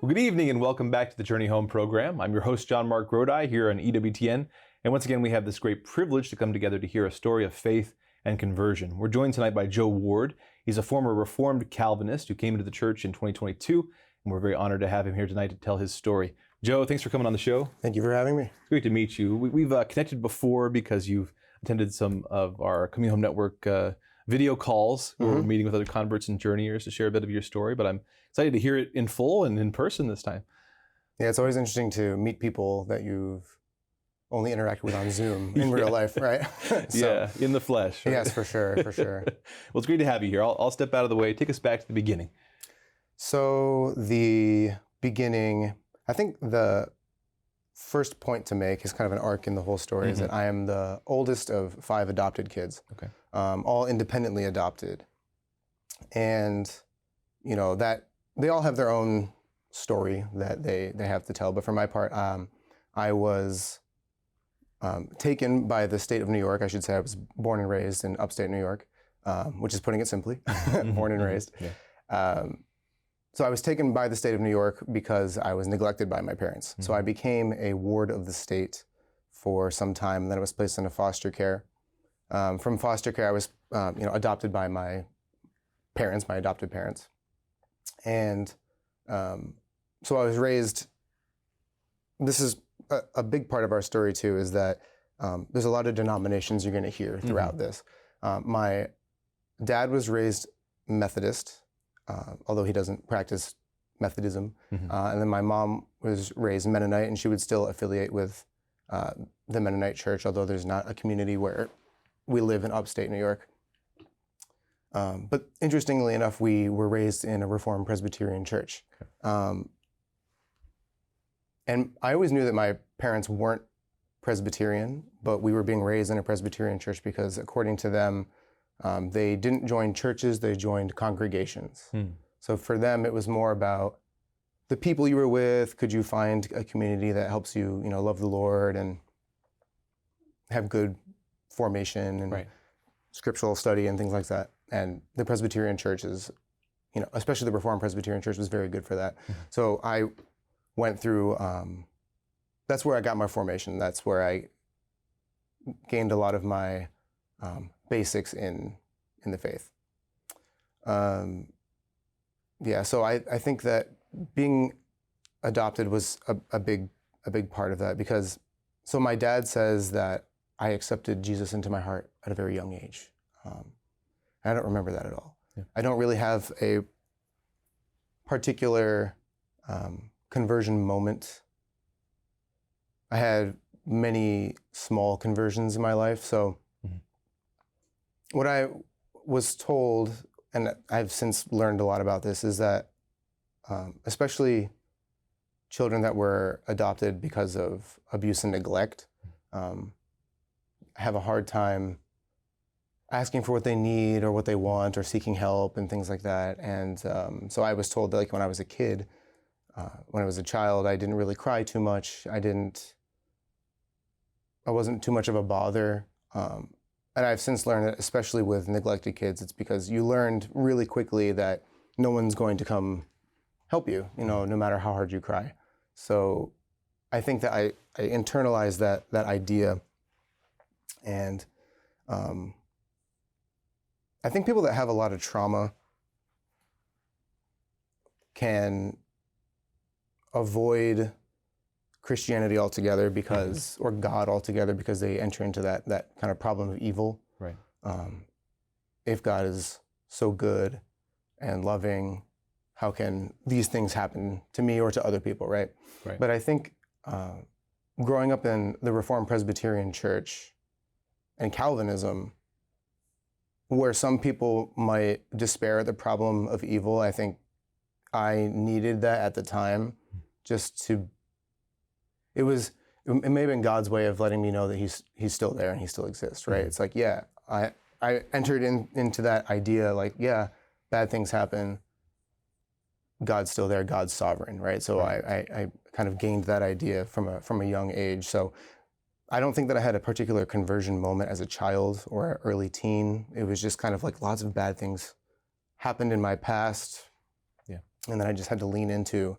Well, good evening and welcome back to the Journey Home program. I'm your host, John Mark Grodi, here on EWTN. And once again, we have this great privilege to come together to hear a story of faith and conversion. We're joined tonight by Joe Ward. He's a former Reformed Calvinist who came into the church in 2022, and we're very honored to have him here tonight to tell his story. Joe, thanks for coming on the show. Thank you for having me. It's great to meet you. We've connected before because you've attended some of our Coming Home Network video calls where we're meeting with other converts and journeyers to share a bit of your story, but I'm excited to hear it in full and in person this time. Yeah, it's always interesting to meet people that you've only interacted with on Zoom in real life, right? Yeah, in the flesh. Right? Yes, for sure. Well, it's great to have you here. I'll step out of the way. Take us back to the beginning. So the beginning, I think the first point to make is kind of an arc in the whole story, is that I am the oldest of 5 adopted kids, all independently adopted. And, you know, that they all have their own story that they have to tell. But for my part, I was taken by the state of New York. I should say I was born and raised in upstate New York, which is putting it simply, born and raised. Yeah. So I was taken by the state of New York because I was neglected by my parents. So I became a ward of the state for some time, and then I was placed into foster care. From foster care, I was adopted by my parents, my adopted parents. And so I was raised, this is a big part of our story too, is that there's a lot of denominations you're gonna hear throughout this. My dad was raised Methodist, although he doesn't practice Methodism. And then my mom was raised Mennonite, and she would still affiliate with the Mennonite church, although there's not a community where we live in upstate New York. But interestingly enough, we were raised in a Reformed Presbyterian church. And I always knew that my parents weren't Presbyterian, but we were being raised in a Presbyterian church because according to them, they didn't join churches, they joined congregations. So for them, it was more about the people you were with. Could you find a community that helps you, love the Lord and have good formation and scriptural study and things like that. And the Presbyterian church is, especially the Reformed Presbyterian church was very good for that. So I went through, that's where I got my formation. That's where I gained a lot of my basics in the faith. So I think that being adopted was a big part of that, because so my dad says that I accepted Jesus into my heart at a very young age. I don't remember that at all. I don't really have a particular conversion moment. I had many small conversions in my life. So what I was told, and I've since learned a lot about this, is that especially children that were adopted because of abuse and neglect have a hard time asking for what they need or what they want or seeking help and things like that. And so I was told that, like, when I was a kid, when I was a child, I didn't really cry too much. I wasn't too much of a bother. And I've since learned that, especially with neglected kids, it's because you learned really quickly that no one's going to come help you, no matter how hard you cry. So I think that I internalized that idea. And I think people that have a lot of trauma can avoid Christianity altogether because, or God altogether, because they enter into that kind of problem of evil. Right. If God is so good and loving, how can these things happen to me or to other people, right? But I think growing up in the Reformed Presbyterian Church and Calvinism, where some people might despair at the problem of evil, I think I needed that at the time, just to, it may have been God's way of letting me know that he's still there and he still exists, right? It's like, yeah, I entered into that idea, like, yeah, bad things happen, God's still there, God's sovereign, right? So I kind of gained that idea from a young age. So I don't think that I had a particular conversion moment as a child or an early teen. It was just kind of like lots of bad things happened in my past. Yeah. And then I just had to lean into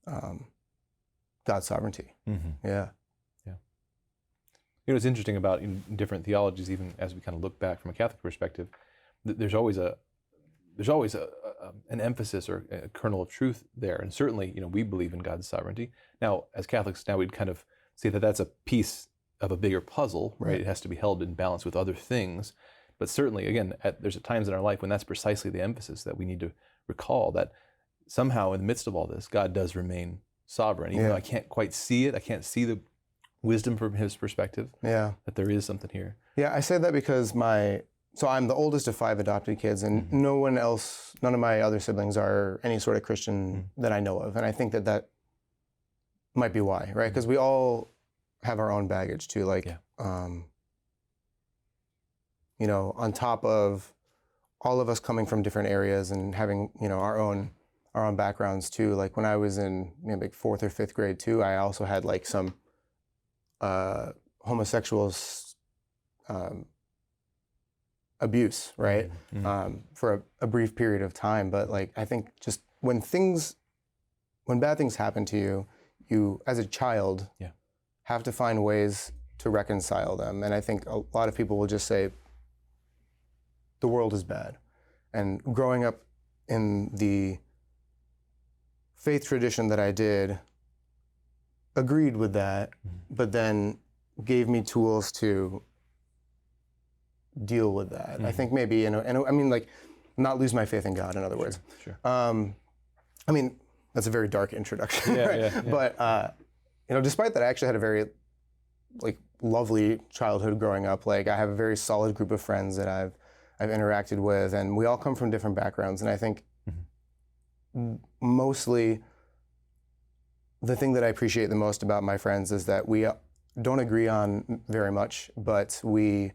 God's sovereignty. Yeah. You know, it's interesting about in different theologies, even as we kind of look back from a Catholic perspective, there's always an emphasis or a kernel of truth there. And certainly, you know, we believe in God's sovereignty. Now, as Catholics, now we'd kind of say that that's a piece of a bigger puzzle, right? It has to be held in balance with other things. But certainly, again, there's times in our life when that's precisely the emphasis that we need to recall, that somehow in the midst of all this, God does remain sovereign. Even though I can't quite see it, I can't see the wisdom from his perspective, that there is something here. Yeah, I say that because so I'm the oldest of 5 adopted kids, and none of my other siblings are any sort of Christian that I know of. And I think that might be why, right? Because we all have our own baggage too. Like, you know, on top of all of us coming from different areas and having, you know, our own backgrounds too. Like when I was in maybe 4th or 5th grade too, I also had like some homosexuals abuse, right? For a brief period of time. But like, I think just when bad things happen to you, you as a child have to find ways to reconcile them. And I think a lot of people will just say, the world is bad. And growing up in the faith tradition that I did, agreed with that, but then gave me tools to deal with that. I think maybe, and I mean, like, not lose my faith in God, in other words. Sure. I mean, that's a very dark introduction, right? But, you know, despite that, I actually had a very, like, lovely childhood growing up. Like, I have a very solid group of friends that I've interacted with, and we all come from different backgrounds. And I think mostly the thing that I appreciate the most about my friends is that we don't agree on very much, but we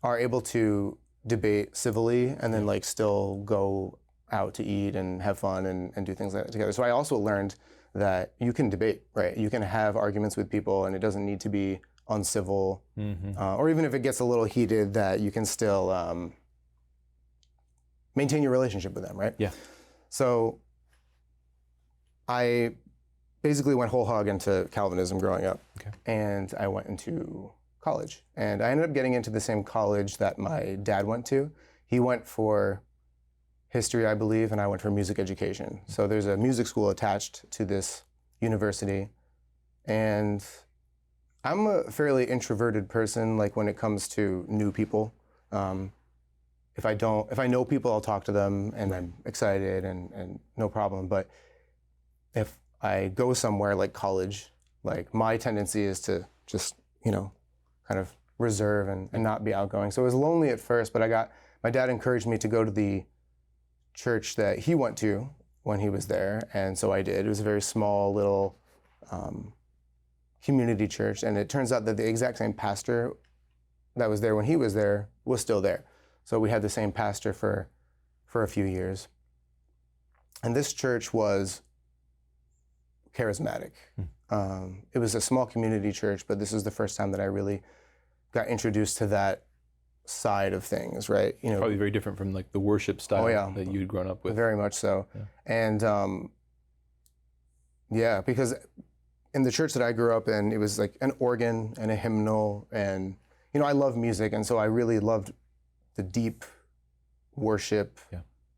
are able to debate civilly and then like still go out to eat and have fun and do things like that together. So I also learned that you can debate, right? You can have arguments with people and it doesn't need to be uncivil, or even if it gets a little heated, that you can still maintain your relationship with them, right? Yeah. So I basically went whole hog into Calvinism growing up, and I went into college. And I ended up getting into the same college that my dad went to. He went for history, I believe, and I went for music education. So there's a music school attached to this university. And I'm a fairly introverted person, like when it comes to new people. If I know people, I'll talk to them and I'm excited and no problem. But if I go somewhere like college, like my tendency is to just, you know, kind of reserve and not be outgoing. So it was lonely at first, but my dad encouraged me to go to the church that he went to when he was there. And so I did. It was a very small little community church, and it turns out that the exact same pastor that was there when he was there was still there. So we had the same pastor for a few years. And this church was charismatic. It was a small community church, but this was the first time that I really got introduced to that side of things, right? You know, probably very different from like the worship style that you'd grown up with. Very much so. And because in the church that I grew up in, it was like an organ and a hymnal, and you know, I love music, and so I really loved the deep worship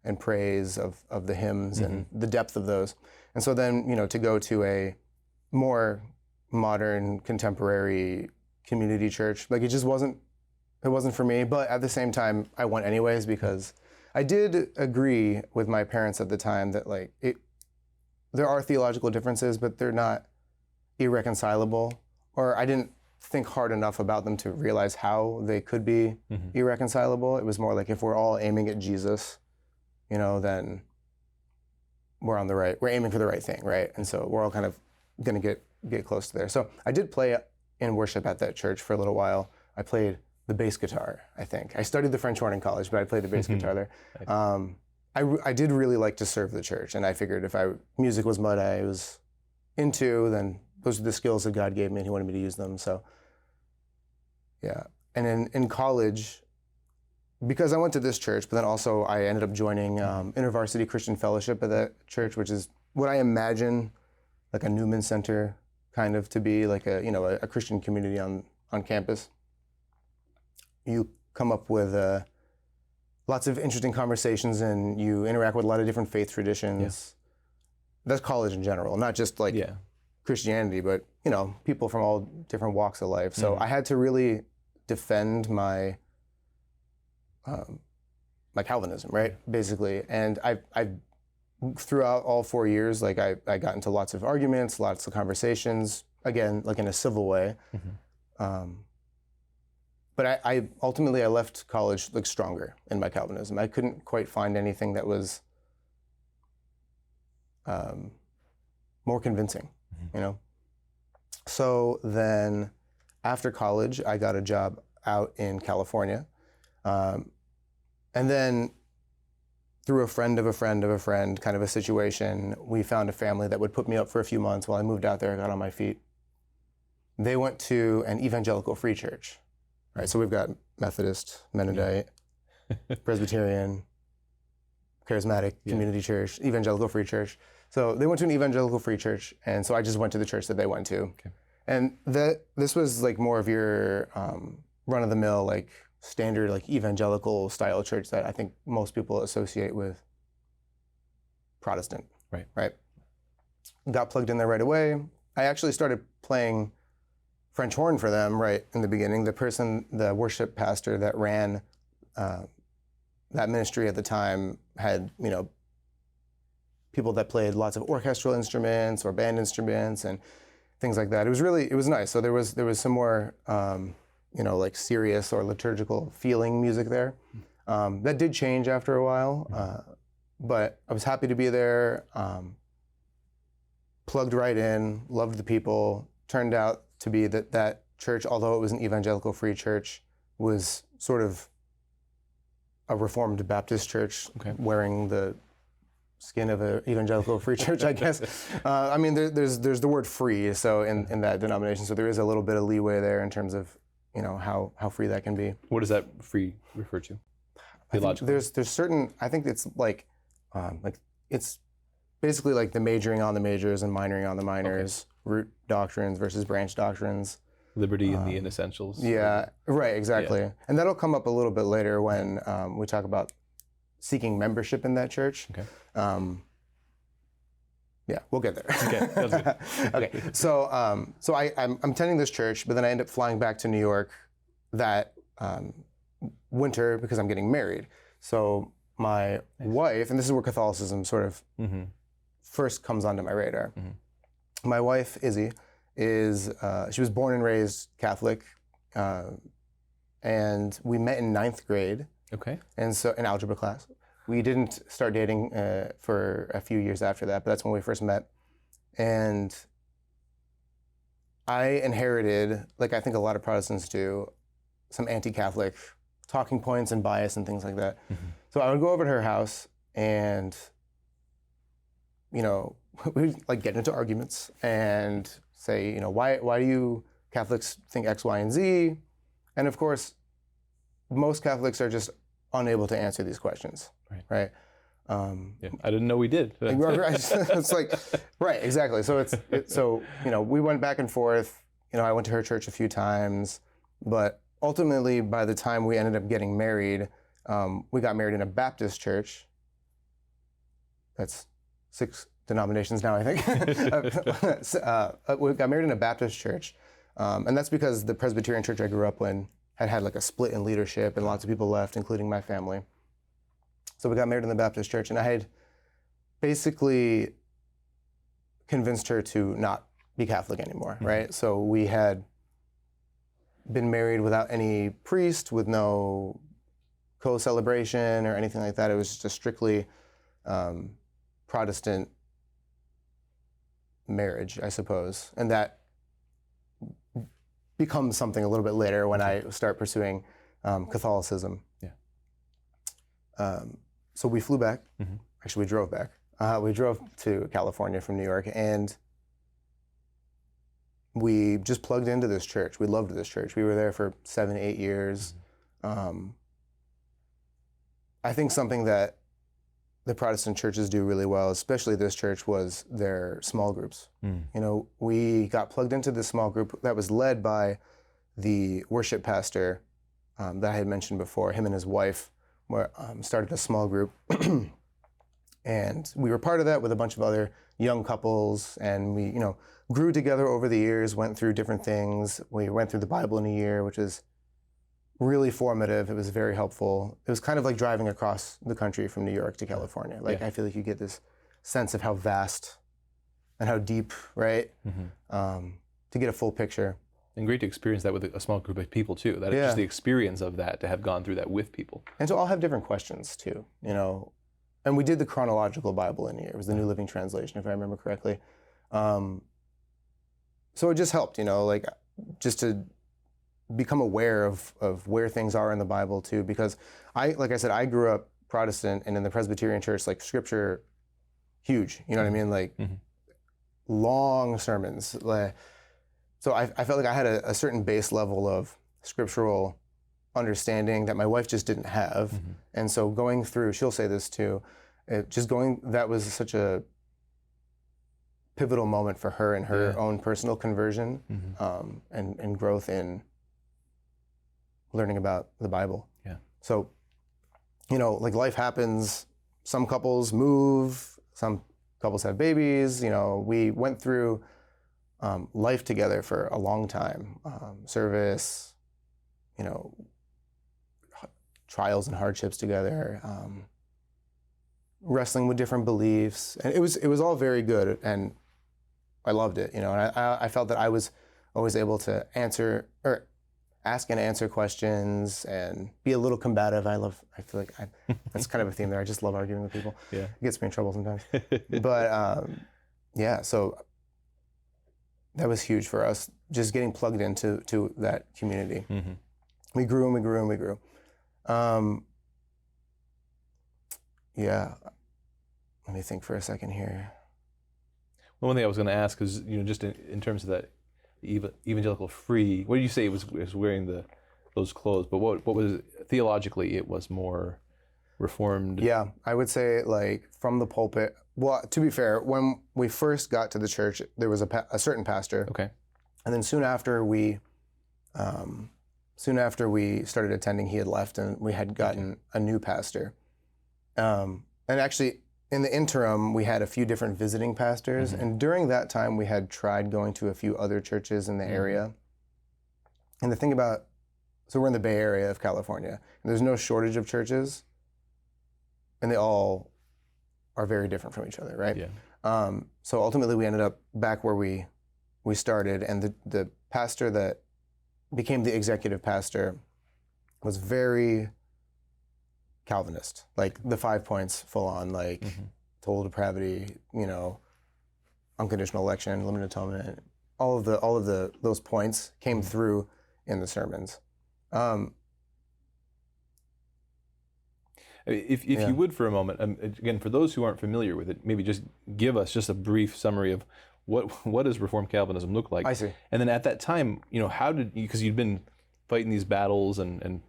and praise of the hymns and the depth of those. And so then, you know, to go to a more modern, contemporary community church, like it wasn't for me. But at the same time, I went anyways because I did agree with my parents at the time that like there are theological differences, but they're not irreconcilable, or I didn't think hard enough about them to realize how they could be irreconcilable. It was more like if we're all aiming at Jesus, you know, then we're aiming for the right thing, right? And so we're all kind of gonna get close to there. So I did play in worship at that church for a little while. I played the bass guitar, I think. I studied the French horn in college, but I played the bass guitar there. I did really like to serve the church, and I figured if music was what I was into, then those are the skills that God gave me and he wanted me to use them. So yeah. And in college, because I went to this church, but then also I ended up joining InterVarsity Christian Fellowship at that church, which is what I imagine like a Newman Center, kind of to be like a Christian community on campus. You come up with lots of interesting conversations, and you interact with a lot of different faith traditions. Yeah. That's college in general, not just like Christianity, but people from all different walks of life. So I had to really defend my Calvinism, right? Basically, and I throughout all 4 years, like I got into lots of arguments, lots of conversations, again, like in a civil way. But I ultimately left college like stronger in my Calvinism. I couldn't quite find anything that was more convincing, So then after college, I got a job out in California. And then through a friend of a friend of a friend kind of a situation, we found a family that would put me up for a few months while I moved out there, I got on my feet. They went to an evangelical free church, right? So we've got Methodist, Mennonite, Presbyterian, Charismatic, Community Church, Evangelical Free Church. So they went to an evangelical free church, and so I just went to the church that they went to. Okay. And this was like more of your run-of-the-mill, like standard, like evangelical style church that I think most people associate with Protestant. Right. Got plugged in there right away. I actually started playing French horn for them right in the beginning. The worship pastor that ran that ministry at the time had, people that played lots of orchestral instruments or band instruments and things like that. It was nice. So there was some more, like serious or liturgical feeling music there. That did change after a while, but I was happy to be there. Plugged right in, loved the people. Turned out to be that church, although it was an evangelical free church, was sort of a Reformed Baptist church, wearing the skin of an evangelical free church, I guess. There's the word free, so in that denomination, so there is a little bit of leeway there in terms of, how free that can be. What does that free refer to? There's certain, I think it's like it's basically like the majoring on the majors and minoring on the minors, root doctrines versus branch doctrines. Liberty in the inessentials. Yeah, right, exactly. Yeah. And that'll come up a little bit later when we talk about seeking membership in that church. Okay. Yeah, we'll get there. Okay, that's good. Okay, so I'm attending this church, but then I end up flying back to New York that winter because I'm getting married. So my wife, and this is where Catholicism sort of first comes onto my radar. My wife, Izzy, she was born and raised Catholic, and we met in 9th grade. Okay. And so in algebra class. We didn't start dating for a few years after that, but that's when we first met. And I inherited, like I think a lot of Protestants do, some anti-Catholic talking points and bias and things like that. So I would go over to her house and, we'd like get into arguments and say, why do you Catholics think X, Y, and Z? And of course, most Catholics are just unable to answer these questions, right? I didn't know we did. It's like, right, exactly. So we went back and forth. I went to her church a few times, but ultimately, by the time we ended up getting married, we got married in a Baptist church. That's 6 denominations now, I think. We got married in a Baptist church, and that's because the Presbyterian church I grew up in had like a split in leadership, and lots of people left, including my family. So we got married in the Baptist church, and I had basically convinced her to not be Catholic anymore, right? So we had been married without any priest, with no co-celebration or anything like that. It was just a strictly Protestant marriage, I suppose. And that becomes something a little bit later when I start pursuing Catholicism. So we flew back. Actually, we drove back. We drove to California from New York, and we just plugged into this church. We loved this church. We were there for 7-8 years. I think something that the Protestant churches do really well, especially this church, was their small groups. You know, we got plugged into this small group that was led by the worship pastor that I had mentioned before. Him and his wife started a small group. And we were part of that with a bunch of other young couples, and we, you know, grew together over the years, went through different things. We went through the Bible in a year, which is really formative. It was very helpful. It was kind of like driving across the country from New York to California. Like, I feel like you get this sense of how vast and how deep, right? To get a full picture. And great to experience that with a small group of people too. That just the experience of that, to have gone through that with people. And to all have different questions too, you know. And we did the chronological Bible in a year. It was the New Living Translation, if I remember correctly. So it just helped, you know, like just to become aware of where things are in the Bible too, because like I said, I grew up Protestant, and in the Presbyterian church, like scripture, huge, you know what I mean? Like long sermons. So I felt like I had a certain base level of scriptural understanding that my wife just didn't have. And so going through, she'll say this too, that was such a pivotal moment for her in her own personal conversion, and growth in learning about the Bible. So, you know, like life happens, some couples move, some couples have babies, you know, we went through life together for a long time, service, you know, trials and hardships together, wrestling with different beliefs, and it was all very good, and I loved it, you know, and I felt that I was always able to ask and answer questions and be a little combative. I feel like that's kind of a theme there. I just love arguing with people. It gets me in trouble sometimes. But so that was huge for us, just getting plugged into that community. We grew and we grew and we grew. Let me think for a second here. Well, one thing I was going to ask is, you know, just in terms of that evangelical free, what did you say it was wearing those clothes? But what was theologically? It was more Reformed. Yeah, I would say like from the pulpit. Well, to be fair, when we first got to the church, there was a certain pastor. Okay. And then soon after we started attending, he had left, and we had gotten a new pastor. And actually, in the interim, we had a few different visiting pastors, and during that time, we had tried going to a few other churches in the area. And the thing so we're in the Bay Area of California, and there's no shortage of churches, and they all are very different from each other, right? So ultimately, we ended up back where we started, and the pastor that became the executive pastor was very Calvinist, like the 5 points full on, like total depravity, you know, unconditional election, limited atonement, all of those points came through in the sermons. If you would for a moment, again, for those who aren't familiar with it, maybe just give us just a brief summary of what does Reformed Calvinism look like? I see. And then at that time, you know, how did you, because you'd been fighting these battles and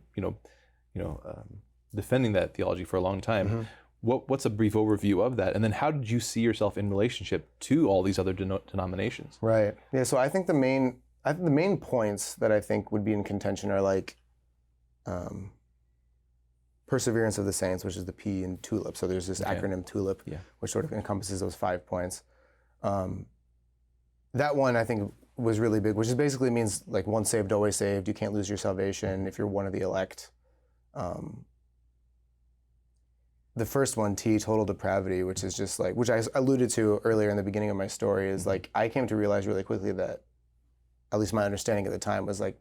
defending that theology for a long time. What's a brief overview of that? And then how did you see yourself in relationship to all these other denominations? Right. Yeah. So I think the main points that I think would be in contention are like perseverance of the saints, which is the P in TULIP. So there's this acronym TULIP, which sort of encompasses those 5 points. That one I think was really big, which basically means like once saved, always saved. You can't lose your salvation if you're one of the elect. The first one, T, total depravity, which is just like, which I alluded to earlier in the beginning of my story, is like, I came to realize really quickly that, at least my understanding at the time was like,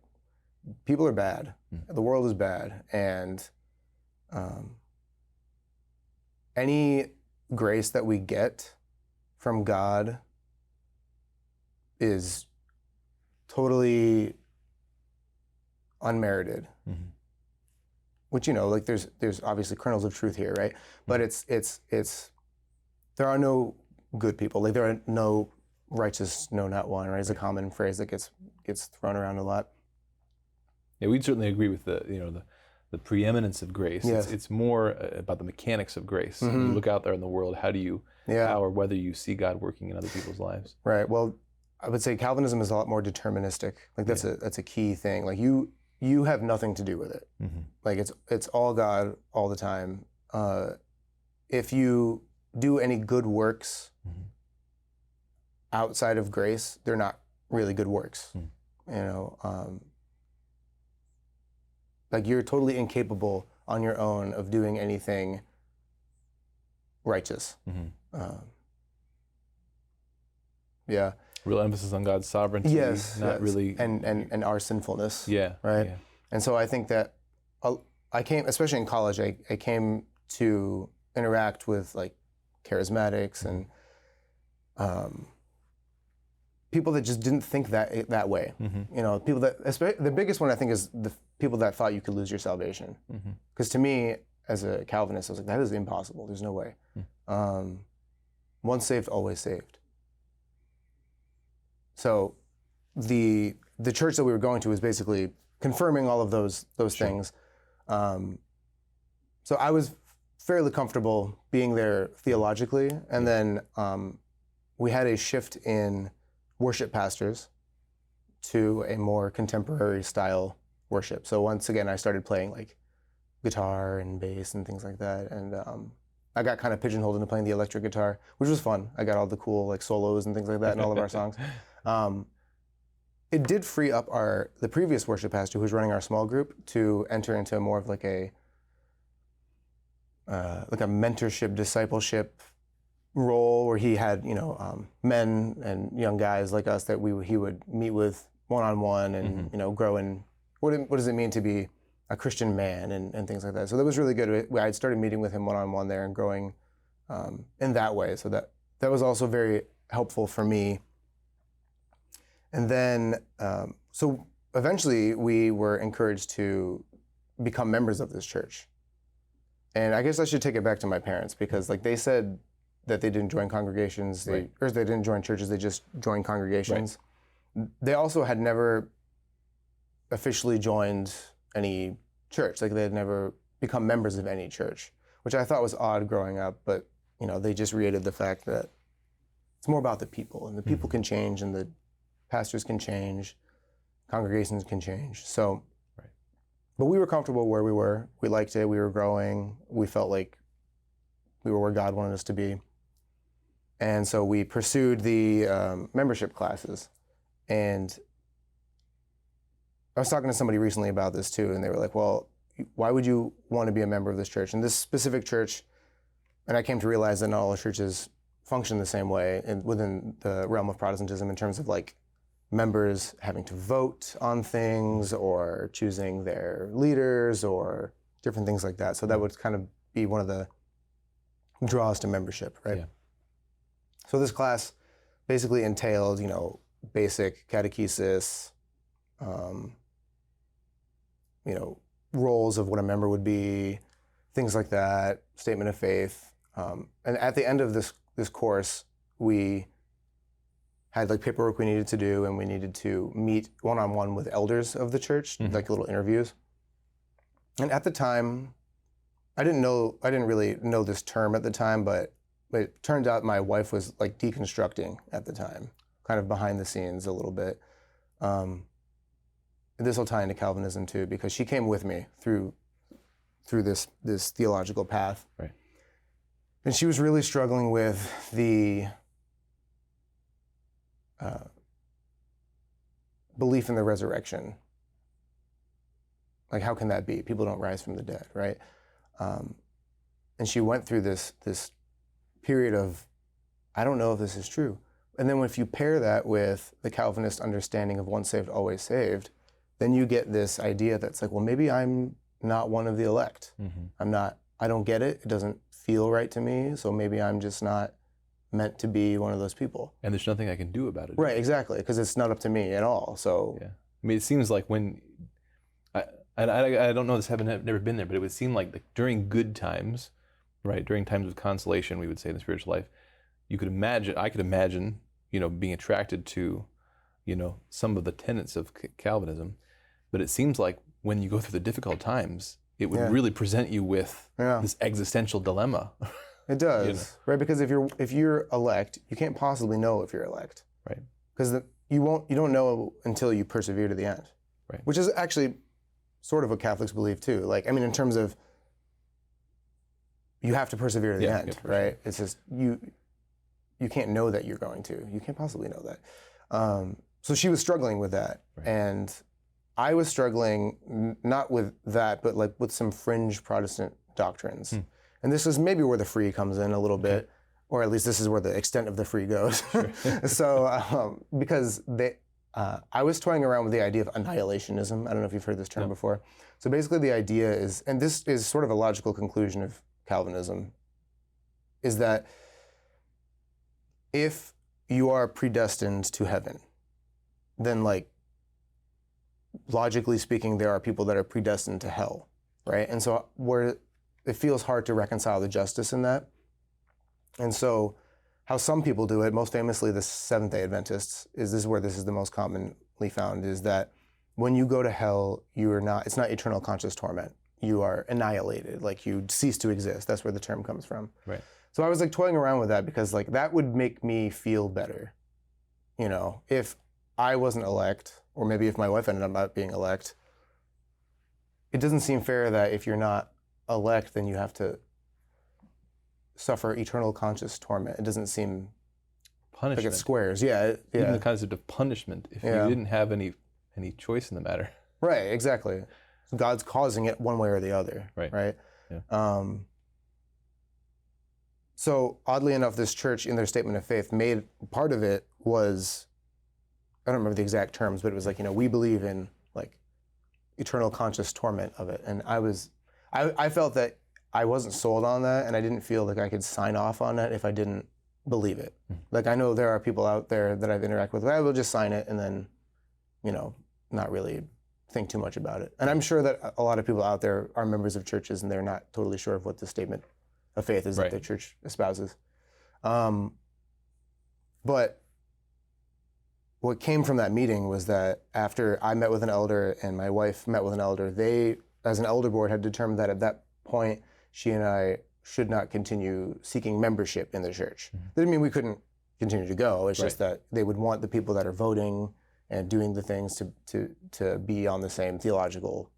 people are bad, the world is bad, and any grace that we get from God is totally unmerited. Which, you know, like there's obviously kernels of truth here, right? But it's there are no good people. Like there are no righteous, no, not one, right? It's a common phrase that gets thrown around a lot. Yeah, we'd certainly agree with the the preeminence of grace. Yes. It's more about the mechanics of grace. You look out there in the world, how or whether you see God working in other people's lives. Right. Well, I would say Calvinism is a lot more deterministic. Like that's a key thing. Like you have nothing to do with it. Like it's all God all the time. If you do any good works outside of grace, they're not really good works. Like you're totally incapable on your own of doing anything righteous. Yeah. Real emphasis on God's sovereignty. Yes. Really. And our sinfulness. Yeah. Right. Yeah. And so I think that I came, especially in college, I came to interact with like charismatics and people that just didn't think that way. People that, the biggest one I think is the people that thought you could lose your salvation. Because to me, as a Calvinist, I was like, that is impossible. There's no way. Once saved, always saved. So the church that we were going to was basically confirming all of those things. So I was fairly comfortable being there theologically, and then we had a shift in worship pastors to a more contemporary style worship. So once again, I started playing like guitar and bass and things like that, and I got kind of pigeonholed into playing the electric guitar, which was fun. I got all the cool like solos and things like that in all of our songs. It did free up the previous worship pastor who was running our small group to enter into more of like a mentorship, discipleship role where he had, men and young guys like us that he would meet with one-on-one and, grow in what does it mean to be a Christian man and things like that. So that was really good. I had started meeting with him one-on-one there and growing in that way. So that was also very helpful for me. And then, so eventually we were encouraged to become members of this church. And I guess I should take it back to my parents because like they said that they didn't join congregations, or they didn't join churches, they just joined congregations. Right. They also had never officially joined any church. Like they had never become members of any church, which I thought was odd growing up, but they just reiterated the fact that it's more about the people, and the people can change, and the pastors can change, congregations can change. So, but we were comfortable where we were. We liked it. We were growing. We felt like we were where God wanted us to be. And so we pursued the membership classes. And I was talking to somebody recently about this too, and they were like, well, why would you want to be a member of this church? And this specific church, and I came to realize that not all churches function the same way within the realm of Protestantism in terms of like members having to vote on things or choosing their leaders or different things like that. So that would kind of be one of the draws to membership, right? Yeah. So this class basically entailed, basic catechesis, roles of what a member would be, things like that, statement of faith. And at the end of this course, we had like paperwork we needed to do, and we needed to meet one-on-one with elders of the church, like little interviews. And at the time, I didn't really know this term at the time, but it turned out my wife was like deconstructing at the time, kind of behind the scenes a little bit. This will tie into Calvinism too, because she came with me through this theological path. Right. And she was really struggling with the belief in the resurrection. Like, how can that be? People don't rise from the dead, right? And she went through this period of, I don't know if this is true. And then if you pair that with the Calvinist understanding of once saved, always saved, then you get this idea that's like, well, maybe I'm not one of the elect. I don't get it. It doesn't feel right to me. So maybe I'm just not meant to be one of those people. And there's nothing I can do about it. Right, exactly, because it's not up to me at all. So yeah, I mean, it seems like when I don't know this, I've never been there, but it would seem like during good times, right, during times of consolation, we would say in the spiritual life, I could imagine, being attracted to, some of the tenets of Calvinism, but it seems like when you go through the difficult times, it would really present you with this existential dilemma. It does, right? Because if you're elect, you can't possibly know if you're elect, right? Because you don't know until you persevere to the end, right? Which is actually sort of what Catholics believe too. Like, I mean, in terms of you have to persevere to the end, right? Sure. It's just you can't know that you're going to. You can't possibly know that. So she was struggling with that, and I was struggling not with that, but like with some fringe Protestant doctrines. And this is maybe where the free comes in a little bit, or at least this is where the extent of the free goes. Sure. So, because I was toying around with the idea of annihilationism. I don't know if you've heard this term before. So basically the idea is, and this is sort of a logical conclusion of Calvinism, is that if you are predestined to heaven, then like, logically speaking, there are people that are predestined to hell, right? And so where it feels hard to reconcile the justice in that. And so how some people do it, most famously the Seventh-day Adventists, this is where this is the most commonly found, is that when you go to hell, it's not eternal conscious torment. You are annihilated, like you cease to exist. That's where the term comes from. Right. So I was like toying around with that because like that would make me feel better, if I wasn't elect, or maybe if my wife ended up not being elect. It doesn't seem fair that if you're not elect, then you have to suffer eternal conscious torment. It doesn't seem punishment. Like it squares. Yeah. Even the concept of punishment, if you didn't have any choice in the matter. Right, exactly. So God's causing it one way or the other. Right? Yeah. So oddly enough, this church in their statement of faith made part of it was, I don't remember the exact terms, but it was like, we believe in like eternal conscious torment of it. And I felt that I wasn't sold on that, and I didn't feel like I could sign off on it if I didn't believe it. Like I know there are people out there that I've interacted with, I will just sign it and then, not really think too much about it. And I'm sure that a lot of people out there are members of churches and they're not totally sure of what the statement of faith is that their church espouses. But what came from that meeting was that after I met with an elder and my wife met with an elder, they, as an elder board, had determined that at that point, she and I should not continue seeking membership in the church. That didn't mean we couldn't continue to go. It's just that they would want the people that are voting and doing the things to be on the same theological,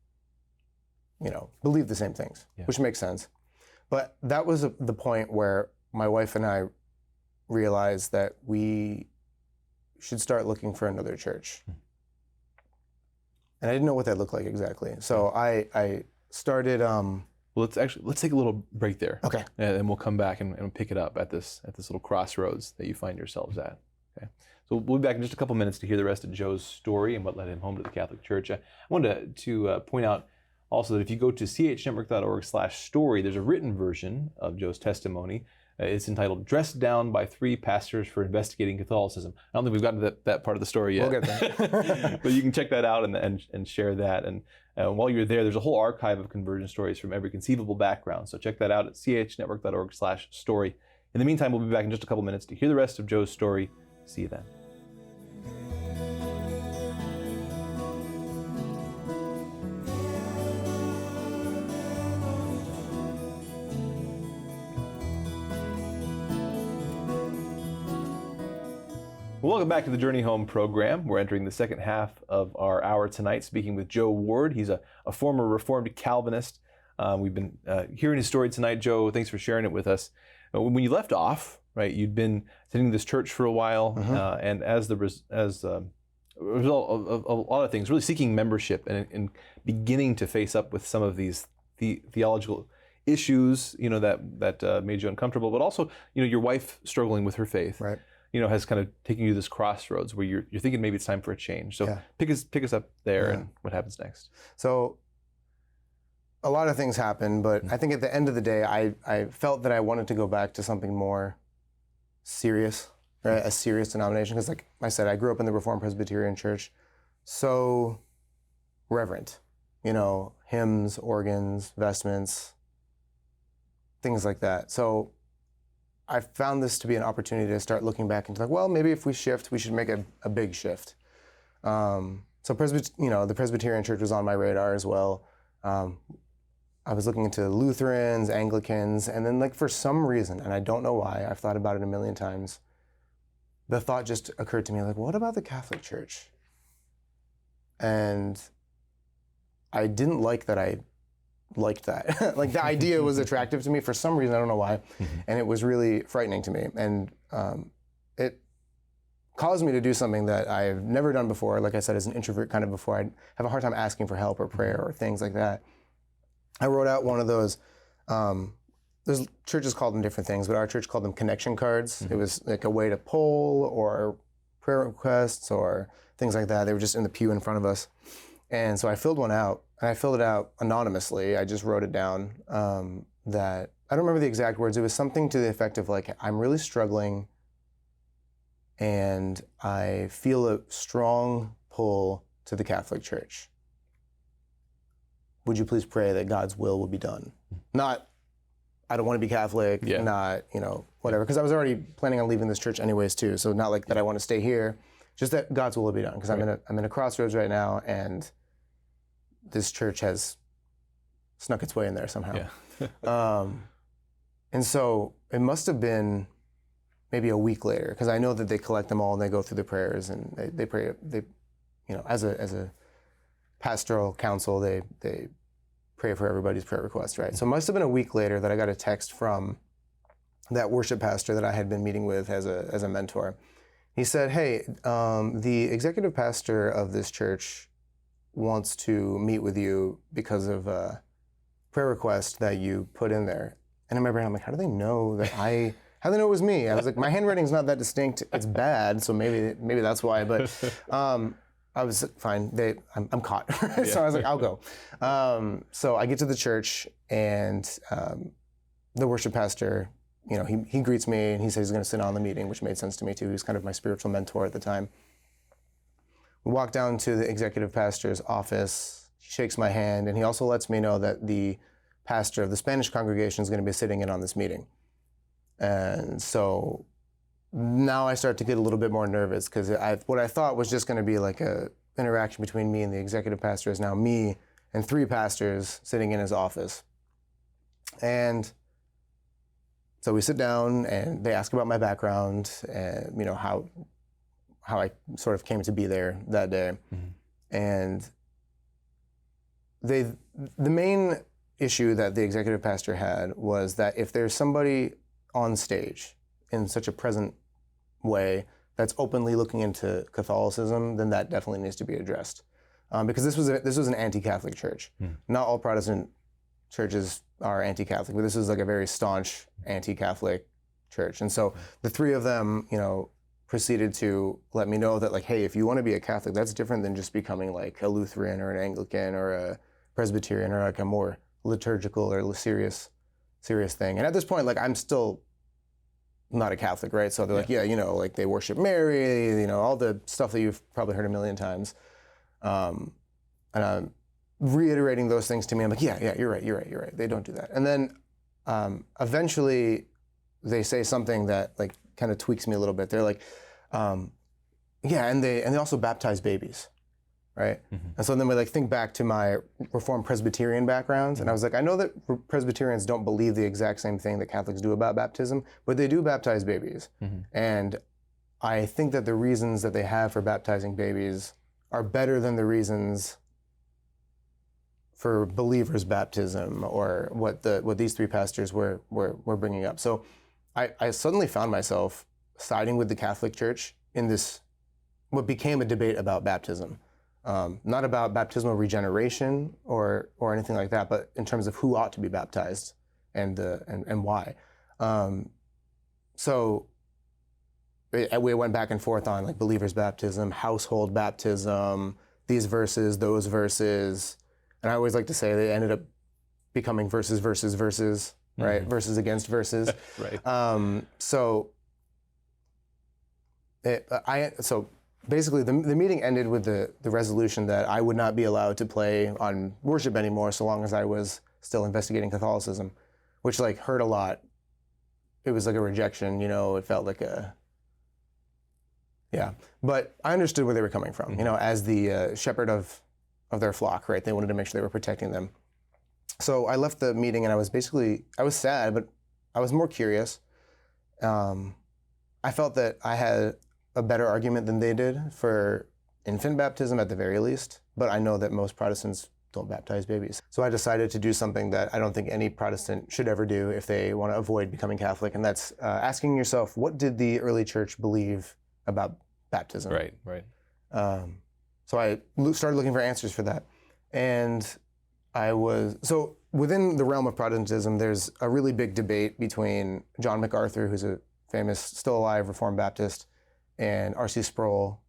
believe the same things, which makes sense. But that was the point where my wife and I realized that we should start looking for another church. And I didn't know what that looked like exactly. So I started... Well, let's take a little break there. Okay. And then we'll come back and pick it up at this little crossroads that you find yourselves at. Okay. So we'll be back in just a couple minutes to hear the rest of Joe's story and what led him home to the Catholic Church. I wanted to point out also that if you go to chnetwork.org/story, there's a written version of Joe's testimony. It's entitled "Dressed Down by 3 Pastors for Investigating Catholicism." I don't think we've gotten to that part of the story yet. We'll get there. But you can check that out and share that. And while you're there, there's a whole archive of conversion stories from every conceivable background. So check that out at chnetwork.org/story. In the meantime, we'll be back in just a couple minutes to hear the rest of Joe's story. See you then. Welcome back to the Journey Home program. We're entering the second half of our hour tonight, speaking with Joe Ward. He's a former Reformed Calvinist. We've been hearing his story tonight. Joe, thanks for sharing it with us. When you left off, right, you'd been attending this church for a while, and as a result of a lot of things, really seeking membership and beginning to face up with some of these theological issues, that made you uncomfortable, but also, your wife struggling with her faith. Right. Has kind of taken you to this crossroads where you're thinking maybe it's time for a change. So pick us up there and what happens next. So a lot of things happen, but I think at the end of the day, I felt that I wanted to go back to something more serious, right? A serious denomination. Because like I said, I grew up in the Reformed Presbyterian Church, so reverent, hymns, organs, vestments, things like that. So I found this to be an opportunity to start looking back into like, well, maybe if we shift, we should make a big shift. So the Presbyterian Church was on my radar as well. I was looking into Lutherans, Anglicans, and then like for some reason, and I don't know why, I've thought about it a million times, the thought just occurred to me, like, what about the Catholic Church? And I didn't like that I liked that. Like the idea was attractive to me for some reason, I don't know why, and it was really frightening to me. And it caused me to do something that I've never done before. Like I said, as an introvert kind of before, I'd have a hard time asking for help or prayer or things like that. I wrote out one of those, there's churches called them different things, but our church called them connection cards. It was like a way to poll or prayer requests or things like that. They were just in the pew in front of us. And so I filled one out, and I filled it out anonymously. I just wrote it down that, I don't remember the exact words. It was something to the effect of like, I'm really struggling and I feel a strong pull to the Catholic Church. Would you please pray that God's will be done? Not, I don't want to be Catholic, not, whatever. Because I was already planning on leaving this church anyways too. So not like that I want to stay here, just that God's will be done. Because I'm in a crossroads right now, and this church has snuck its way in there somehow. Yeah. And so it must have been maybe a week later, because I know that they collect them all and they go through the prayers and they pray. They, as a pastoral council, they pray for everybody's prayer requests, right? So it must have been a week later that I got a text from that worship pastor that I had been meeting with as a mentor. He said, hey, the executive pastor of this church wants to meet with you because of a prayer request that you put in there. And in my brain, I'm like, how do they know how do they know it was me? I was like, my handwriting's not that distinct. It's bad, so maybe that's why. But I was fine. I'm caught. So I was like, I'll go. So I get to the church, and the worship pastor, he greets me, and he says he's going to sit on the meeting, which made sense to me too. He was kind of my spiritual mentor at the time. We walk down to the executive pastor's office. He shakes my hand, and he also lets me know that the pastor of the Spanish congregation is going to be sitting in on this meeting. And so now I start to get a little bit more nervous, because what I thought was just going to be like a interaction between me and the executive pastor is now me and 3 pastors sitting in his office. And so we sit down, and they ask about my background and how I sort of came to be there that day. And the main issue that the executive pastor had was that if there's somebody on stage in such a present way that's openly looking into Catholicism, then that definitely needs to be addressed. Because this was an anti-Catholic church. Not all Protestant churches are anti-Catholic, but this is like a very staunch anti-Catholic church. And so the 3 of them, proceeded to let me know that, like, hey, if you want to be a Catholic, that's different than just becoming like a Lutheran or an Anglican or a Presbyterian or like a more liturgical or serious thing. And at this point, like, I'm still not a Catholic, right? So they're like, like they worship Mary, all the stuff that you've probably heard a million times. And I'm reiterating those things to me. I'm like, yeah, you're right. They don't do that. And then eventually they say something that like kind of tweaks me a little bit. They're like, and they also baptize babies. Right? And so then we like think back to my Reformed Presbyterian background, and I was like, I know that Presbyterians don't believe the exact same thing that Catholics do about baptism, but they do baptize babies. And I think that the reasons that they have for baptizing babies are better than the reasons for believers' baptism, or what these 3 pastors were bringing up. So I suddenly found myself siding with the Catholic Church in this, what became a debate about baptism. Not about baptismal regeneration or anything like that, but in terms of who ought to be baptized and why. So we went back and forth on like believers' baptism, household baptism, these verses, those verses, and I always like to say they ended up becoming verses, right? Verses against verses. Right. So basically, the meeting ended with the resolution that I would not be allowed to play on worship anymore so long as I was still investigating Catholicism, which like hurt a lot. It was like a rejection, it felt like but I understood where they were coming from, as the shepherd of their flock, right? They wanted to make sure they were protecting them. So I left the meeting and I was sad, but I was more curious. I felt that I had a better argument than they did for infant baptism at the very least, but I know that most Protestants don't baptize babies. So I decided to do something that I don't think any Protestant should ever do if they want to avoid becoming Catholic, and that's asking yourself, what did the early church believe about baptism? Right. So I started looking for answers for that. And so within the realm of Protestantism, there's a really big debate between John MacArthur, who's a famous, still alive Reformed Baptist, and R.C. Sproul,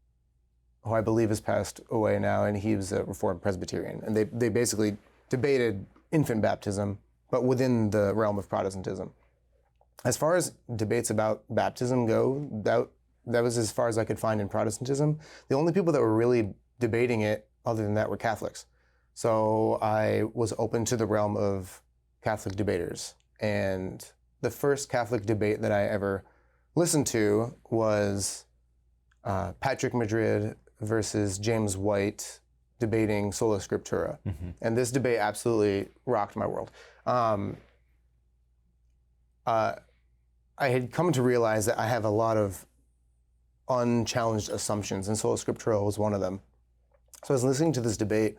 who I believe has passed away now, and he was a Reformed Presbyterian. And they basically debated infant baptism, but within the realm of Protestantism. As far as debates about baptism go, that was as far as I could find in Protestantism. The only people that were really debating it other than that were Catholics. So I was open to the realm of Catholic debaters. And the first Catholic debate that I ever listened to was Patrick Madrid versus James White debating Sola Scriptura. Mm-hmm. And this debate absolutely rocked my world. I had come to realize that I have a lot of unchallenged assumptions, and Sola Scriptura was one of them. So I was listening to this debate,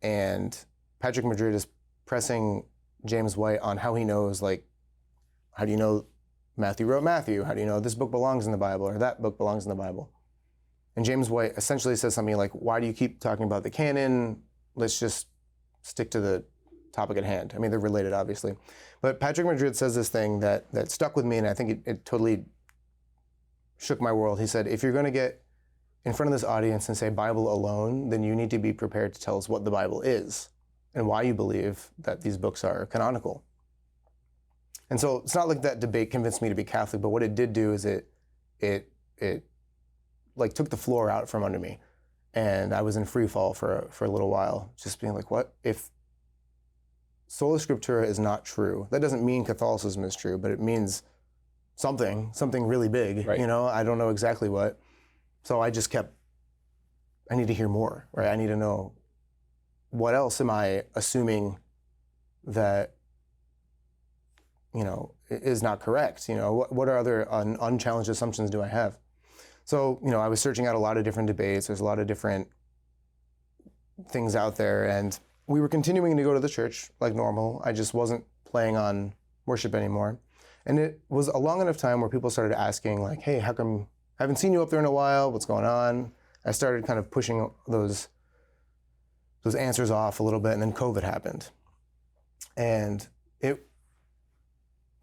and Patrick Madrid is pressing James White on how he knows, like, how do you know Matthew wrote Matthew? How do you know this book belongs in the Bible or that book belongs in the Bible? And James White essentially says something like, why do you keep talking about the canon? Let's just stick to the topic at hand. I mean, they're related, obviously. But Patrick Madrid says this thing that stuck with me, and I think it totally shook my world. He said, if you're going to get in front of this audience and say Bible alone, then you need to be prepared to tell us what the Bible is and why you believe that these books are canonical. And so it's not like that debate convinced me to be Catholic, but what it did do is it like took the floor out from under me. And I was in free fall for a little while, just being like, what? If Sola Scriptura is not true, that doesn't mean Catholicism is true, but it means something really big, right. You know, I don't know exactly what. So I just I need to hear more, right? I need to know, what else am I assuming that, you know, is not correct? You know, what are other unchallenged assumptions do I have? So, you know, I was searching out a lot of different debates. There's a lot of different things out there, and we were continuing to go to the church like normal. I just wasn't playing on worship anymore. And it was a long enough time where people started asking, like, hey, how come I haven't seen you up there in a while? What's going on? I started kind of pushing those answers off a little bit, and then COVID happened. And it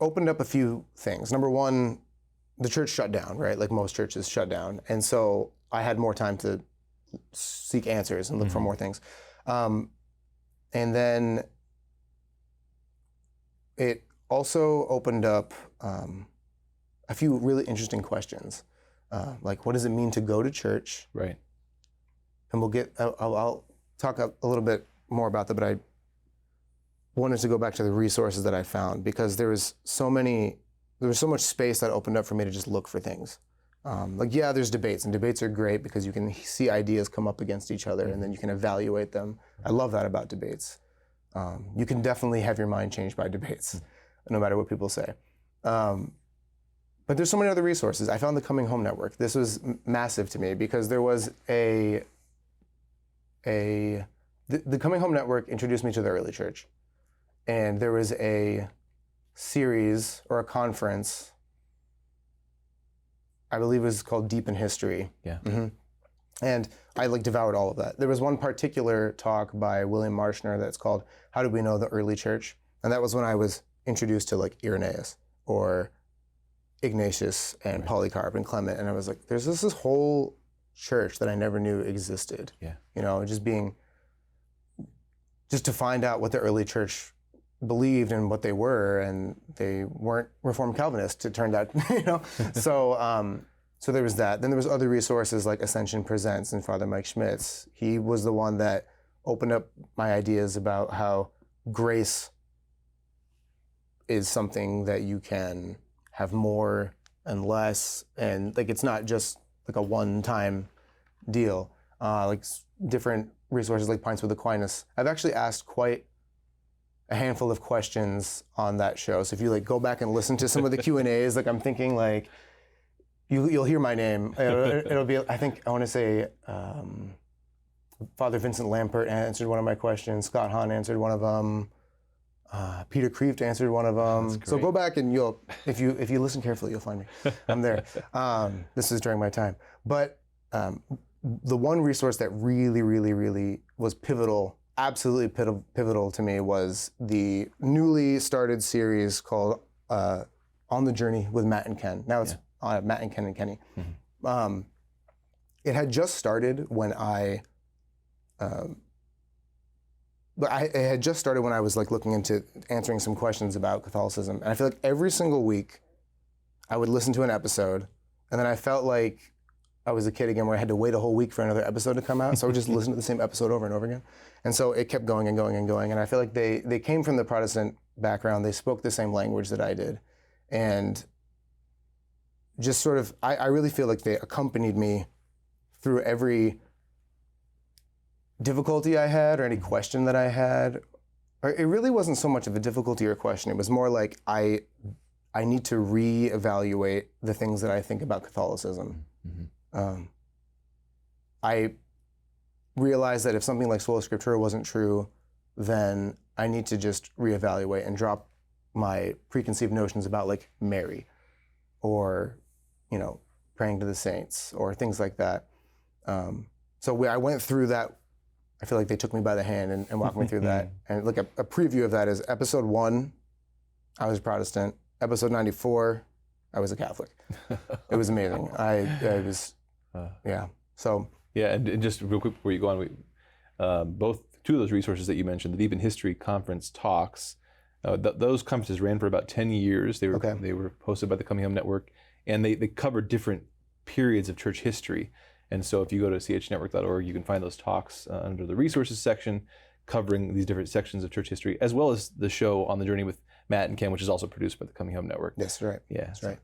opened up a few things. Number one, the church shut down, right? Like most churches shut down. And so I had more time to seek answers and look for more things. And then it also opened up a few really interesting questions. Like, what does it mean to go to church? Right. And I'll talk a little bit more about that, but I wanted to go back to the resources that I found, because there was so much space that opened up for me to just look for things. Like, yeah, there's debates, and debates are great because you can see ideas come up against each other, and then you can evaluate them. I love that about debates. You can definitely have your mind changed by debates, no matter what people say. But there's so many other resources. I found the Coming Home Network. This was massive to me because there was the Coming Home Network introduced me to the early church. And there was a series or a conference, I believe it was called Deep in History. Yeah. Mm-hmm. And I devoured all of that. There was one particular talk by William Marshner that's called How Did We Know the Early Church? And that was when I was introduced to Irenaeus or Ignatius and Polycarp and Clement. And I was like, there's this whole church that I never knew existed. Yeah. You know, just to find out what the early church believed and what they were, and they weren't Reformed Calvinists, it turned out, you know. So there was that. Then there was other resources like Ascension Presents and Father Mike Schmitz. He was the one that opened up my ideas about how grace is something that you can have more and less, and it's not just a one-time deal. Different resources like Pints with Aquinas. I've actually asked quite a handful of questions on that show. So if you like go back and listen to some of the Q&As, like I'm thinking like you'll hear my name. It'll be, I think I want to say Father Vincent Lampert answered one of my questions. Scott Hahn answered one of them. Peter Kreeft answered one of them. So go back and if you listen carefully, you'll find me. I'm there. This is during my time. But the one resource that really, really, really was pivotal, absolutely pivotal to me, was the newly started series called On the Journey with Matt and Ken. Now it's Matt and Ken and Kenny. Mm-hmm. It had just started when it had just started when I was like looking into answering some questions about Catholicism. And I feel like every single week I would listen to an episode, and then I felt like I was a kid again where I had to wait a whole week for another episode to come out. So I would just listen to the same episode over and over again. And so it kept going and going and going. And I feel like they came from the Protestant background. They spoke the same language that I did. And just sort of, I really feel like they accompanied me through every difficulty I had or any question that I had. Or it really wasn't so much of a difficulty or a question. It was more like I need to reevaluate the things that I think about Catholicism. Mm-hmm. I realized that if something like Sola Scriptura wasn't true, then I need to just reevaluate and drop my preconceived notions about like Mary or, praying to the saints or things like that. So I went through that. I feel like they took me by the hand and walked me through that. And look, a preview of that is episode 1, I was Protestant. Episode 94, I was a Catholic. It was amazing. I was, yeah. So. Yeah, and just real quick before you go on, two of those resources that you mentioned, the Deep in History conference talks, those conferences ran for about 10 years. They were hosted by the Coming Home Network, and they covered different periods of church history. And so if you go to chnetwork.org, you can find those talks under the resources section covering these different sections of church history, as well as the show On the Journey with Matt and Ken, which is also produced by the Coming Home Network. Yes, right. Yeah, that's right.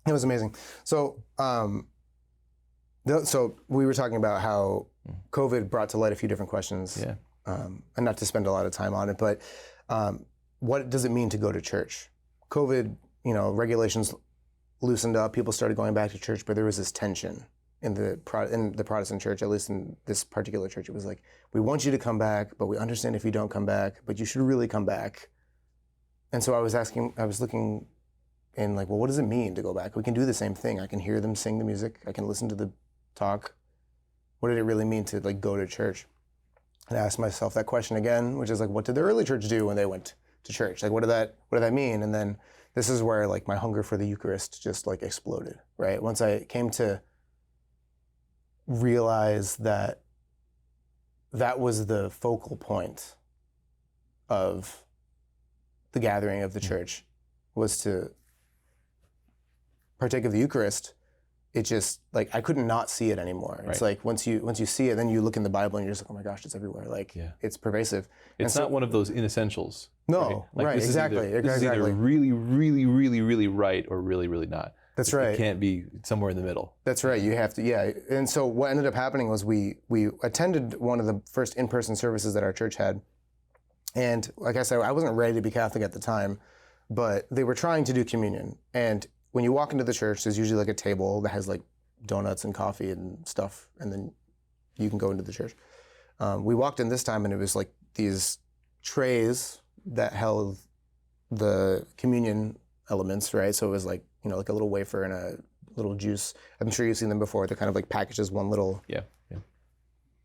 It was amazing. So, so we were talking about how COVID brought to light a few different questions. Yeah. And not to spend a lot of time on it, but what does it mean to go to church? COVID, regulations loosened up. People started going back to church, but there was this tension in the Protestant church, at least in this particular church. It was like, we want you to come back, but we understand if you don't come back, but you should really come back. And so I was looking in like, well, what does it mean to go back? We can do the same thing. I can hear them sing the music. I can listen to the talk. What did it really mean to like go to church? And I asked myself that question again, which is like, what did the early church do when they went to church? Like, what did that mean? And then this is where like my hunger for the Eucharist just like exploded, right? Once I came to realize that was the focal point of the gathering of the church, was to partake of the Eucharist. It just like I couldn't not see it anymore. It's like once you see it, then you look in the Bible and you're just like, oh my gosh, it's everywhere. Like it's pervasive. It's not one of those inessentials. No, right? Exactly. This is either really, really, really, really right or really, really not. That's right. It can't be somewhere in the middle. That's right. You have to, yeah. And so what ended up happening was we attended one of the first in-person services that our church had. And like I said, I wasn't ready to be Catholic at the time, but they were trying to do communion. And when you walk into the church, there's usually like a table that has like donuts and coffee and stuff, and then you can go into the church. We walked in this time and it was like these trays that held the communion elements, right? So it was like, like a little wafer and a little juice. I'm sure you've seen them before. They're kind of like packaged as one little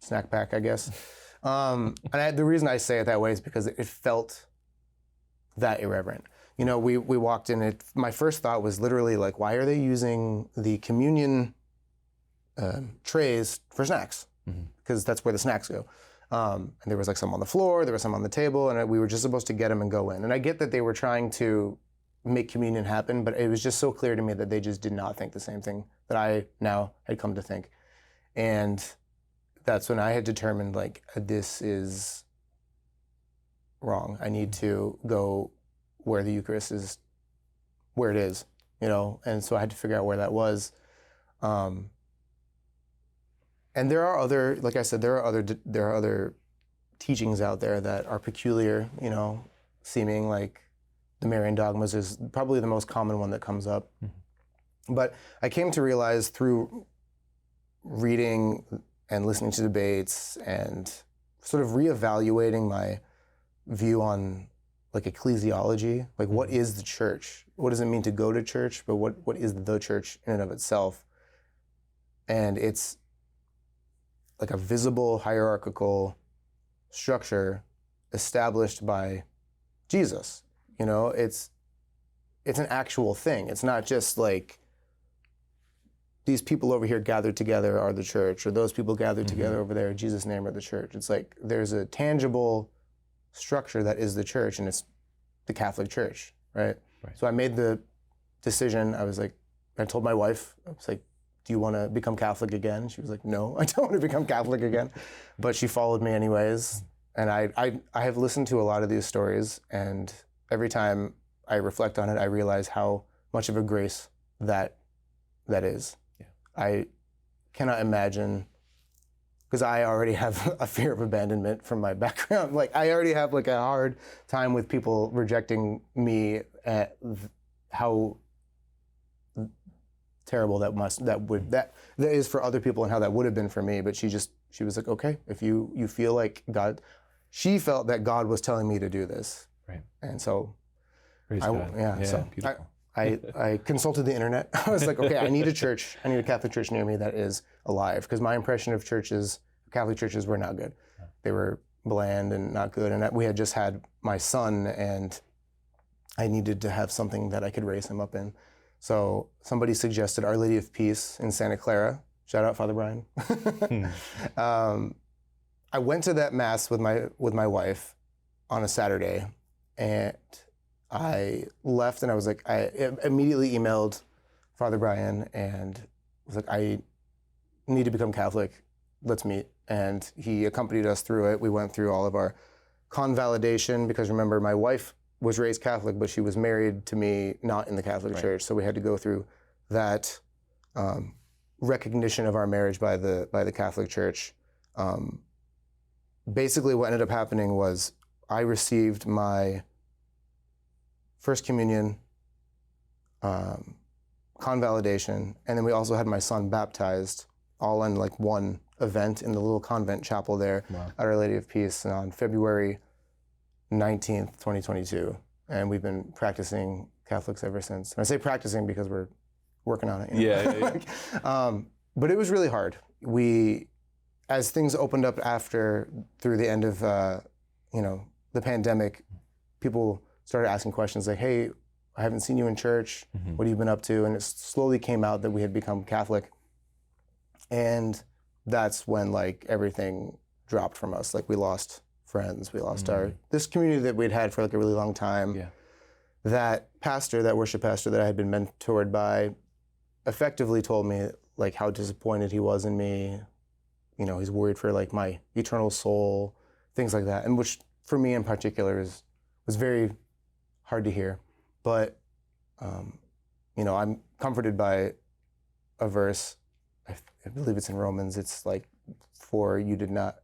snack pack, I guess. And the reason I say it that way is because it felt that irreverent. We walked in, my first thought was literally like, why are they using the communion trays for snacks? Because that's where the snacks go. And there was like some on the floor, there was some on the table, and we were just supposed to get them and go in. And I get that they were trying to make communion happen, but it was just so clear to me that they just did not think the same thing that I now had come to think. And that's when I had determined like, this is wrong. I need to go where the Eucharist is, where it is, and so I had to figure out where that was. And there are other teachings out there that are peculiar, seeming, like the Marian dogmas is probably the most common one that comes up. But I came to realize through reading and listening to debates and sort of reevaluating my view on like ecclesiology, like what is the church? What does it mean to go to church? But what is the church in and of itself? And it's like a visible hierarchical structure established by Jesus. You know, it's an actual thing. It's not just like these people over here gathered together are the church, or those people gathered together over there in Jesus' name are the church. It's like there's a tangible structure that is the church, and it's the Catholic Church, right? So I made the decision. I told my wife, I was like, do you want to become Catholic again? She was like, no, I don't want to become Catholic again. But she followed me anyways. And I have listened to a lot of these stories, and every time I reflect on it, I realize how much of a grace that is. Yeah. I cannot imagine, because I already have a fear of abandonment from my background. Like I already have like a hard time with people rejecting me, at how terrible that is for other people and how that would have been for me. But she was like, okay, if you feel like God, she felt that God was telling me to do this. Right. And so I consulted the internet. I was like, okay, I need a church. I need a Catholic church near me that is alive, because my impression of Catholic churches were not good. They were bland and not good. And we had just had my son, and I needed to have something that I could raise him up in. So somebody suggested Our Lady of Peace in Santa Clara. Shout out Father Brian. I went to that mass with my wife on a Saturday, and I left, and I immediately emailed Father Brian and was like, I need to become Catholic. Let's meet. And he accompanied us through it. We went through all of our convalidation, because remember, my wife was raised Catholic, but she was married to me not in the Catholic Church. So we had to go through that recognition of our marriage by the Catholic Church. Basically, what ended up happening was I received my First Communion, convalidation, and then we also had my son baptized, all in like one event in the little convent chapel there at Our Lady of Peace on February 19th, 2022. And we've been practicing Catholics ever since. And I say practicing because we're working on it. You know? Yeah. But it was really hard. As things opened up through the end of the pandemic, people started asking questions like, hey, I haven't seen you in church. What have you been up to? And it slowly came out that we had become Catholic. And that's when like everything dropped from us. Like we lost friends. We lost this community that we'd had for like a really long time. Yeah. That worship pastor that I had been mentored by effectively told me like how disappointed he was in me. You know, he's worried for like my eternal soul, things like that. And which for me in particular was very hard to hear. But, I'm comforted by a verse. I believe it's in Romans. It's like, for you did not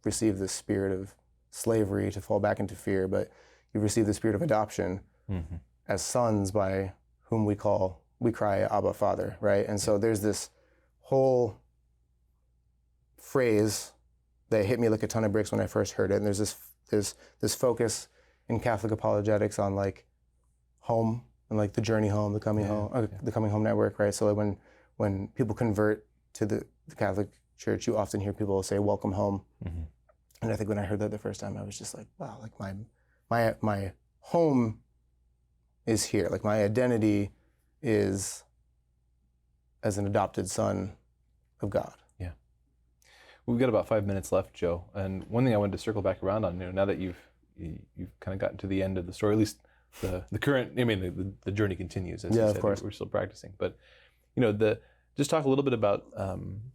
receive the spirit of slavery to fall back into fear, but you received the spirit of adoption as sons, by whom we cry, Abba, Father, right? And so there's this whole phrase that hit me like a ton of bricks when I first heard it. And there's this focus in Catholic apologetics on like home and like the journey home, the coming home, the coming home network, right? So like when people convert to the Catholic Church, you often hear people say, welcome home. And I think when I heard that the first time, I was just like, wow, like my home is here. Like my identity is as an adopted son of God. Yeah. We've got about 5 minutes left, Joe. And one thing I wanted to circle back around on, now that you've kind of gotten to the end of the story, at least the current, the journey continues, as you said, of course. We're still practicing. But, just talk a little bit about,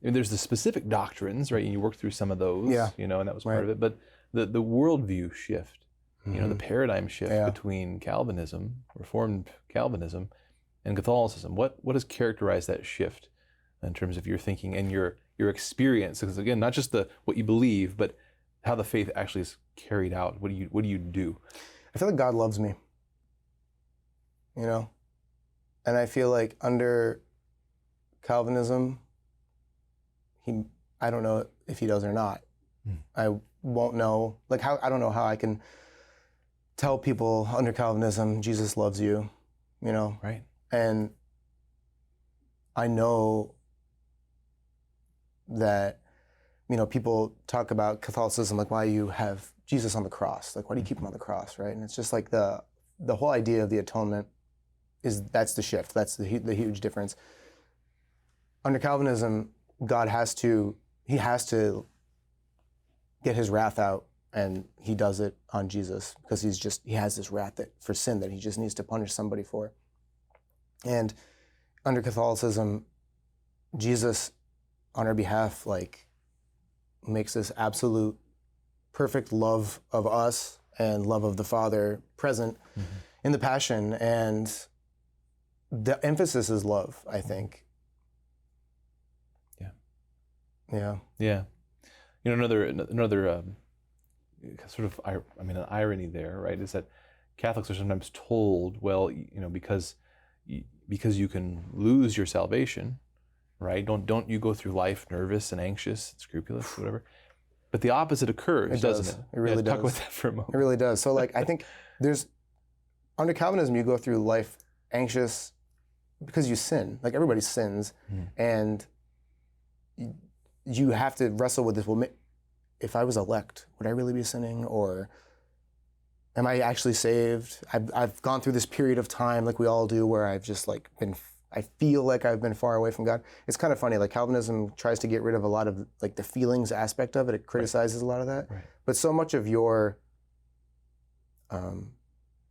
there's the specific doctrines, right? And you worked through some of those, and that was part of it. But the worldview shift, the paradigm shift between Calvinism, Reformed Calvinism, and Catholicism. What has characterized that shift in terms of your thinking and your experience? Because again, not just what you believe, but how the faith actually is carried out. What do you do? I feel like God loves me, you know? And I feel like under Calvinism, I don't know if he does or not. I won't know, like I don't know how I can tell people under Calvinism, Jesus loves you, you know? Right. And I know that, you know, people talk about Catholicism, like why you have Jesus on the cross, like why do you keep him on the cross, right? And it's just like the whole idea of the atonement that's the shift, that's the huge difference. Under Calvinism, God has to get his wrath out, and he does it on Jesus because he has this wrath for sin that he just needs to punish somebody for. And under Catholicism, Jesus, on our behalf, like makes this absolute perfect love of us and love of the Father present in the Passion, and the emphasis is love, I think. Yeah. You know, another sort of, an irony there, right, is that Catholics are sometimes told, well, you know, because you can lose your salvation, right? Don't you go through life nervous and anxious, and scrupulous, whatever. But the opposite occurs, doesn't it? It really does. Talk about that for a moment. It really does. So, like, I think under Calvinism, you go through life anxious because you sin. Like, everybody sins, and you have to wrestle with this. Well, if I was elect, would I really be sinning, or am I actually saved? I've gone through this period of time, like we all do, where I've just like I feel like I've been far away from God. It's kind of funny. Like Calvinism tries to get rid of a lot of like the feelings aspect of it. It criticizes a lot of that, but so much of your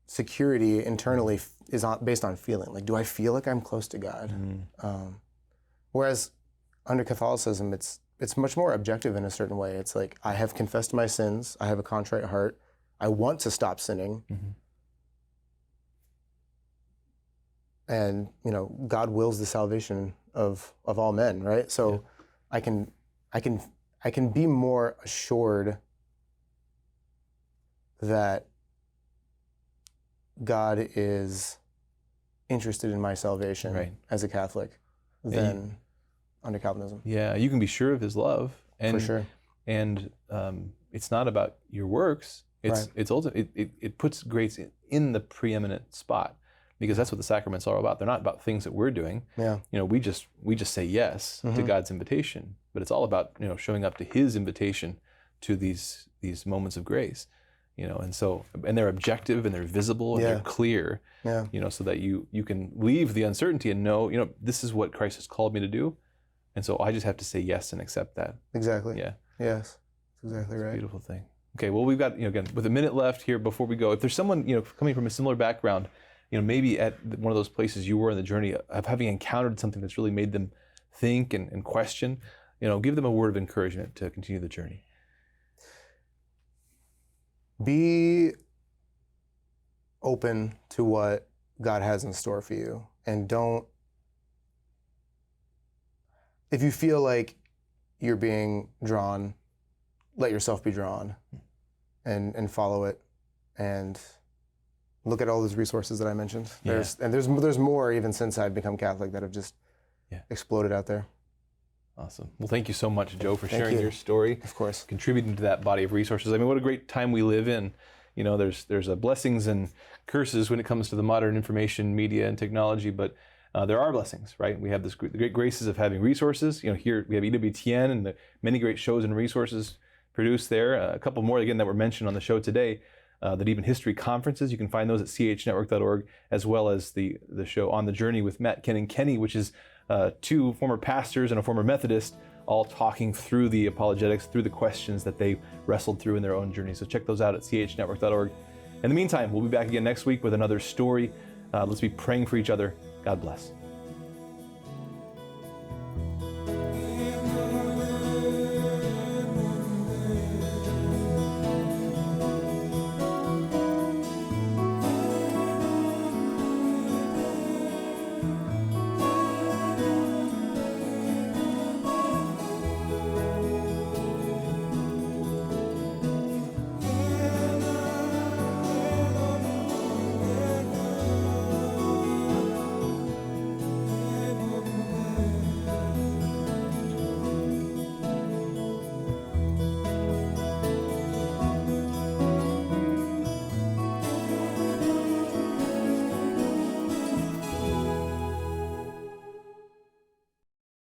security internally is based on feeling. Like, do I feel like I'm close to God? Whereas under Catholicism, it's much more objective in a certain way. It's like, I have confessed my sins. I have a contrite heart. I want to stop sinning. And, you know, God wills the salvation of all men, right? So I can be more assured that God is interested in my salvation as a Catholic than under Calvinism. Yeah, you can be sure of his love, and for sure. And it's not about your works. It's ultimate. It puts grace in the preeminent spot, because that's what the sacraments are about. They're not about things that we're doing. Yeah. You know, we just say yes to God's invitation, but it's all about, you know, showing up to his invitation to these moments of grace. You know, and they're objective and they're visible and they're clear. Yeah. You know, so that you can leave the uncertainty and know, you know, this is what Christ has called me to do. And so I just have to say yes and accept that. Exactly. Yeah. Yes. That's exactly right. Beautiful thing. Okay, well, we've got, you know, again, with a minute left here before we go, if there's someone, you know, coming from a similar background, you know, maybe at one of those places you were in the journey of having encountered something that's really made them think and question, you know, give them a word of encouragement to continue the journey. Be open to what God has in store for you, and if you feel like you're being drawn, let yourself be drawn and follow it, and look at all those resources that I mentioned. There's more even since I've become Catholic that have just exploded out there. Awesome. Well, thank you so much, Joe, for sharing your story. Of course. Contributing to that body of resources. I mean, what a great time we live in. You know, there's blessings and curses when it comes to the modern information, media, and technology, but there are blessings, right? We have the great graces of having resources. You know, here we have InterVarsity and the many great shows and resources produced there. A couple more, again, that were mentioned on the show today. That even history conferences, you can find those at chnetwork.org, as well as the show On the Journey with Matt, Ken, and Kenny, which is two former pastors and a former Methodist, all talking through the apologetics, through the questions that they wrestled through in their own journey. So check those out at chnetwork.org. In the meantime, we'll be back again next week with another story. Let's be praying for each other. God bless.